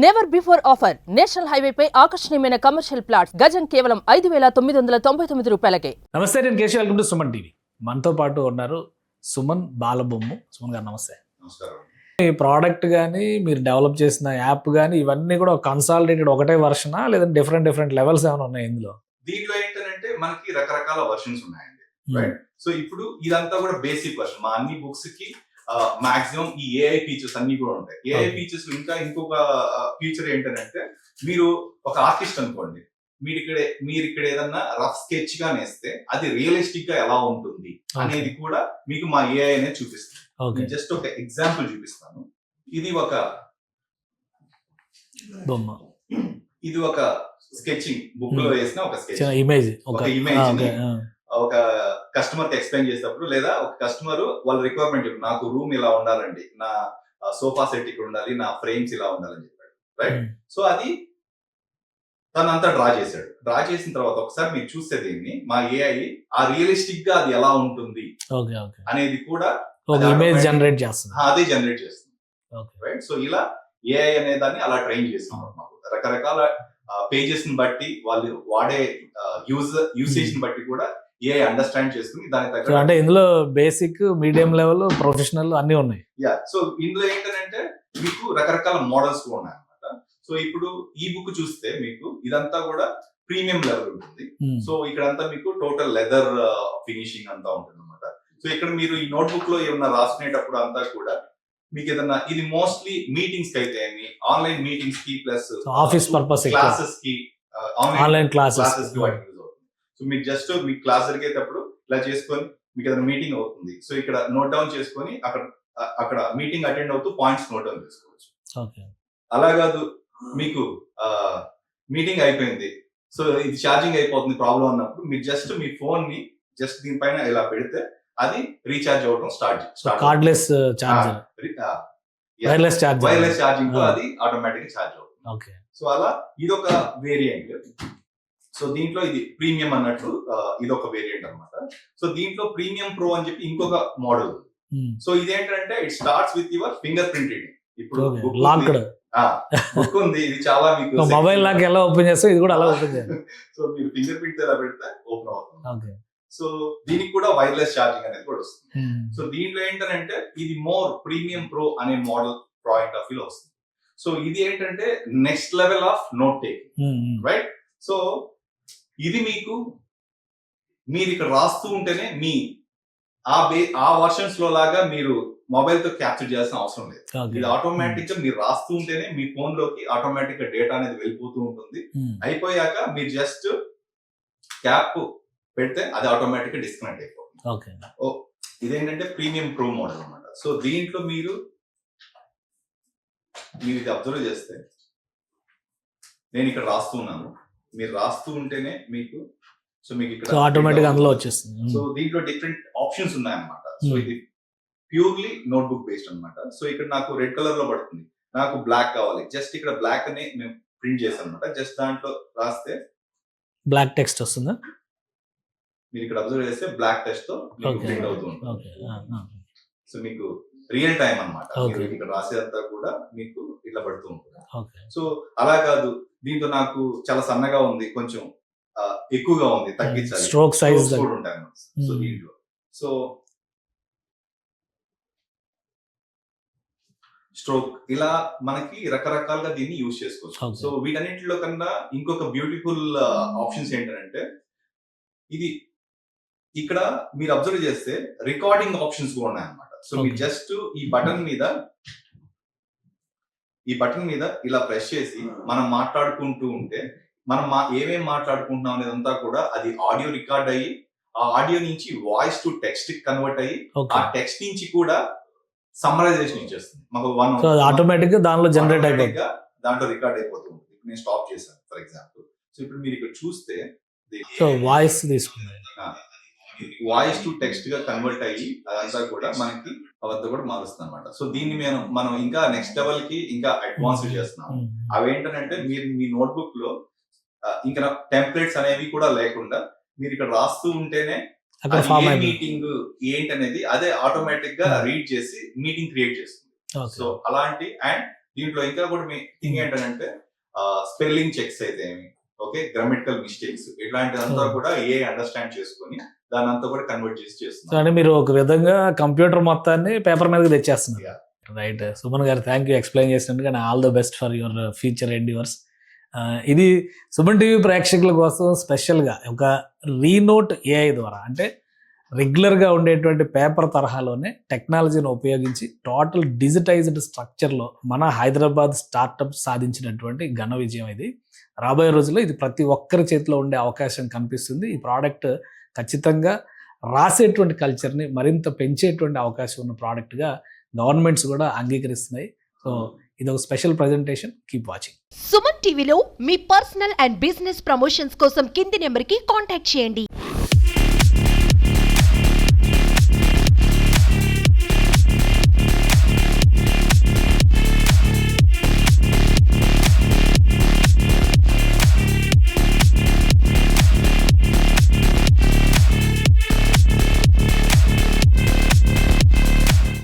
Never before offer national highway పై ఆకర్షణీయమైన commercial plots గజం కేవలం 5,999 రూపాయలకే. నమస్తే, నేను Keshav. Welcome to Suman TV. మనతో పాటు ఉన్నారు సుమన్ బాలబొమ్ము. సుమన్ గారు నమస్తే. నమస్కారం. ఈ ప్రోడక్ట్ కానీ మీరు డెవలప్ చేసిన యాప్ కానీ ఇవన్నీ కూడా కన్సాలిడేటెడ్ ఒకటే వర్షనా లేదంటే డిఫరెంట్ లెవెల్స్ ఏమైనా ఉన్నాయి ఇందులో? దీంట్లో ఏంటంటే మనకి రకరకాల వర్షన్స్ ఉన్నాయండి, రైట్? సో ఇప్పుడు ఇదంతా కూడా బేసిక్ వర్షన్. మా అన్ని బుక్స్ కి మాక్సిమం ఈ ఏఐ ఫీచర్స్ అన్ని కూడా ఉంటాయి. ఏఐ ఫీచర్స్ ఇంకా ఇంకొక ఫీచర్ ఏంటంటే, మీరు ఒక ఆర్టిస్ట్ అనుకోండి, మీరు ఇక్కడ ఏదన్నా రఫ్ స్కెచ్ గా నేస్తే అది రియలిస్టిక్ గా ఎలా ఉంటుంది అనేది కూడా మీకు మా ఏఐ అనేది చూపిస్తుంది. జస్ట్ ఒక ఎగ్జాంపుల్ చూపిస్తాను. ఇది ఒక బొమ్మ, ఇది ఒక స్కెచింగ్ బుక్ లో వేసిన ఒక స్కెచ్ ఇమేజ్. ఒక ఇమేజ్ ఒక కస్టమర్ కి ఎక్స్ప్లెయిన్ చేసేటప్పుడు, లేదా ఒక కస్టమర్ వాళ్ళ రిక్వైర్మెంట్, నాకు రూమ్ ఇలా ఉండాలండి, నా సోఫా సెట్ ఇక్కడ ఉండాలి, నా ఫ్రేమ్స్ ఇలా ఉండాలని చెప్పాడు, రైట్? సో అది తనంతా డ్రా చేశాడు. డ్రా చేసిన తర్వాత ఒకసారి మీరు చూస్తే దీన్ని మా ఏఐ ఆ రియలిస్టిక్ గా అది ఎలా ఉంటుంది అనేది కూడా ఇమేజ్ జనరేట్ చేస్తుంది, అదే జనరేట్ చేస్తుంది, రైట్? సో ఇలా ఏఐ అనే దాన్ని అలా ట్రైన్ చేస్తున్నాం. మాకు రకరకాల పేజెస్ ని బట్టి, వాళ్ళు వాడే యూసేజ్ ని బట్టి కూడా ఏఐ అండర్స్టాండ్ చేసుకుని దాని తగ్గ, అంటే ఇందులో బేసిక్, మీడియం లెవెల్, ప్రొఫెషనల్ అన్ని ఉన్నాయి. యా, సో ఇందులో ఏంటంటే మీకు రకరకాల మోడల్స్ కూడా ఉన్నాయి అన్నమాట. సో ఇప్పుడు ఈ బుక్ చూస్తే మీకు ఇదంతా కూడా ప్రీమియం లెవెల్ ఉంటుంది. సో ఇక్కడంతా మీకు టోటల్ లెదర్ ఫినిషింగ్ అంతా ఉంటుంది అనమాట. సో ఇక్కడ మీరు ఈ నోట్బుక్ లో ఏమన్నా రాసుకునేటప్పుడు అంతా కూడా మీకు ఏదన్నా, ఇది మోస్ట్లీ మీటింగ్స్ కి అయితే, ఆన్లైన్ మీటింగ్స్ కి ప్లస్ ఆఫీస్ పర్పస్ క్లాసెస్ కి, ఆన్లైన్ క్లాసెస్ కి వాటికి యూజ్ అవుతుంది. సో మీరు జస్ట్ మీ క్లాస్ జరిగేటప్పుడు ఇలా చేసుకొని మీకు ఏదైనా మీటింగ్ అవుతుంది, సో ఇక్కడ నోట్ డౌన్ చేసుకొని అక్కడ మీటింగ్ అటెండ్ అవుతూ పాయింట్స్ నోట్ డౌన్ చేసుకోవచ్చు. అలా కాదు, మీకు మీటింగ్ అయిపోయింది, సో ఇది ఛార్జింగ్ అయిపోతుంది ప్రాబ్లం అన్నప్పుడు, మీరు జస్ట్ మీ ఫోన్ ని జస్ట్ దీనిపైన ఇలా పెడితే అది రీఛార్జ్ అవ్వడం start cardless charger, wireless charging తో అది ఆటోమేటిక్ ఛార్జ్ అవుతుంది. సో అలా ఇదొక వేరియంట్. సో దీంట్లో ఇది ప్రీమియం అన్నట్లు ఇదొక వేరియంట్ అన్నమాట. సో దీంట్లో ప్రీమియం ప్రో అని చెప్పి ఇంకొక మోడల్ ఉంది. సో ఇదేంటంటే it starts with your finger print reading. ఇప్పుడు బుక్ ఉంది, ఇది చాలా మీకు మొబైల్ లాక్ ఎలా ఓపెన్ చేస్తే ఇది కూడా అలా ఓపెన్ చేయాలి. సో మీరు ఫింగర్ ప్రింట్ ఎలా పెడితే ఓపెన్ అవుతుంది. సో దీనికి కూడా వైర్లెస్ ఛార్జింగ్ అనేది కూడా వస్తుంది. సో దీంట్లో ఏంటంటే ఇది మోర్ ప్రీమియం ప్రో అనే మోడల్ పాయింట్ ఆఫ్ వ్యూ లో వస్తుంది. సో ఇది ఏంటంటే next level of note taking, right? So ఇది మీరు ఇక్కడ రాస్తూ ఉంటేనే మీ ఆ వర్షన్స్ లో లాగా మీరు మొబైల్ తో క్యాప్చర్ చేయాల్సిన అవసరం లేదు. ఇది ఆటోమేటిక్ గా మీరు రాస్తూ ఉంటేనే మీ ఫోన్ లోకి ఆటోమేటిక్ గా డేటా అనేది వెళ్ళిపోతూ ఉంటుంది. అయిపోయాక మీరు జస్ట్ క్యాప్ పెడితే అది ఆటోమేటిక్ గా డిస్కనెక్ట్ అయిపోతుంది. ఇదేంటంటే ప్రీమియం ప్రో మోడల్ అన్నమాట. సో దీంట్లో మీరు ఇది అబ్జర్వ్ చేస్తే, నేను ఇక్కడ రాస్తూ ఉన్నాను, మీరు రాస్తూ ఉంటేనే మీకు ఇక్కడ ఆటోమేటిక్ అందులో వచ్చేస్తుంది. సో దీంట్లో డిఫరెంట్ ఆప్షన్స్ ఉన్నాయన్నమాట. సో ఇది ప్యూర్లీ నోట్బుక్ బేస్డ్ అన్నమాట. సో ఇక్కడ నాకు రెడ్ కలర్ లో పడుతుంది, నాకు బ్లాక్ కావాలి, జస్ట్ ఇక్కడ బ్లాక్ అని మేము ప్రింట్ చేసాం అనమాట. జస్ట్ దాంట్లో రాస్తే బ్లాక్ టెక్స్ట్ వస్తుందా? మీరు ఇక్కడ అబ్జర్వ్ చేస్తే బ్లాక్ టెక్స్ట్ తో ప్రింట్ అవుతూ ఉంటుంది. సో మీకు రియల్ టైం అన్నమాట. ఇక్కడ రాసేదంతా కూడా మీకు ఇట్లా పడుతూ ఉంటుంది. సో అలా కాదు, దీంతో నాకు చాలా సన్నగా ఉంది, కొంచెం ఎక్కువగా ఉంది, తగ్గించాలి, స్ట్రోక్ సైజ్ కూడా ఉంటాయి అన్నమాట. సో దీంట్లో సో స్ట్రోక్ ఇలా మనకి రకరకాలుగా దీన్ని యూజ్ చేసుకోవచ్చు. సో వీటన్నిటిలో కన్నా ఇంకొక బ్యూటిఫుల్ ఆప్షన్స్ ఏంటంటే, ఇది ఇక్కడ మీరు అబ్జర్వ్ చేస్తే రికార్డింగ్ ఆప్షన్స్ కూడా ఉన్నాయన్నమాట. సో మీరు జస్ట్ ఈ బటన్ మీద ఇలా ప్రెస్ చేసి మనం మాట్లాడుకుంటూ ఉంటే, మనం ఏమేమి మాట్లాడుకుంటున్నాం అనేదంతా కూడా అది ఆడియో రికార్డ్ అయ్యి, ఆ ఆడియో నుంచి వాయిస్ టు టెక్స్ట్ కన్వర్ట్ అయ్యి, ఆ టెక్స్ట్ నుంచి కూడా సమ్మరైజేషన్ ఇచ్చేస్తుంది మాకు. ఆటోమేటిక్ గా దాంట్లో జనరేట్ అయిపోతుంది, దాంట్లో రికార్డ్ అయిపోతుంది. ఇప్పుడు నేను స్టాప్ చేశాను ఫర్ ఎగ్జాంపుల్. సో ఇప్పుడు మీరు ఇక్కడ చూస్తే వాయిస్ తీసుకున్నాను, వాయిస్ టు టెక్స్ట్ గా కన్వర్ట్ అయ్యి అదంతా కూడా మనకి అవంతా కూడా మారుస్తుంది అనమాట. సో దీన్ని మనం ఇంకా నెక్స్ట్ లెవెల్ కి ఇంకా అడ్వాన్స్ చేస్తున్నాం. అవేంటంటే మీరు మీ నోట్బుక్ లో ఇంకా టెంప్లెట్స్ అనేవి కూడా లేకుండా మీరు ఇక్కడ రాస్తూ ఉంటేనే మీటింగ్ ఏంటి అనేది అదే ఆటోమేటిక్ గా రీడ్ చేసి మీటింగ్ క్రియేట్ చేస్తుంది. సో అలాంటి అండ్ దీంట్లో ఇంకా కూడా మీ థింగ్ ఏంటంటే స్పెల్లింగ్ చెక్స్ అయితే ఏమి, ఓకే, గ్రామటికల్ మిస్టేక్స్ ఇట్లాంటిదంతా కూడా ఏ అండర్స్టాండ్ చేసుకొని దాని అంతా కూడా కన్వర్ట్ చేసి సో చేస్తున్నారు. అంటే మీరు ఒక విధంగా కంప్యూటర్ మొత్తాన్ని పేపర్ మీదకి తెచ్చేస్తున్నారు. రైట్, సుమన్ గారు థ్యాంక్ యూ ఎక్స్ప్లెయిన్ చేసినందుకు. And all the best for your future endeavours. ఇది సుమన్ టీవీ ప్రేక్షకుల కోసం స్పెషల్గా ఒక రీనోట్ ఏఐ ద్వారా, అంటే రెగ్యులర్గా ఉండేటువంటి పేపర్ తరహాలోనే టెక్నాలజీని ఉపయోగించి టోటల్ డిజిటైజ్డ్ స్ట్రక్చర్లో మన హైదరాబాద్ స్టార్టప్ సాధించినటువంటి ఘన విజయం ఇది. రాబోయే రోజుల్లో ఇది ప్రతి ఒక్కరి చేతిలో ఉండే అవకాశం కనిపిస్తుంది. ఈ ప్రోడక్ట్ ఖచ్చితంగా రాసేటువంటి కల్చర్ని మరింత పెంచేటువంటి అవకాశం ఉన్న ప్రోడక్ట్గా గవర్నమెంట్స్ కూడా అంగీకరిస్తున్నాయి. సో ఇది ఒక special presentation. Keep watching. Suman టీవీలో మీ పర్సనల్ అండ్ బిజినెస్ ప్రమోషన్స్ కోసం కింది నెంబర్కి కాంటాక్ట్ చేయండి.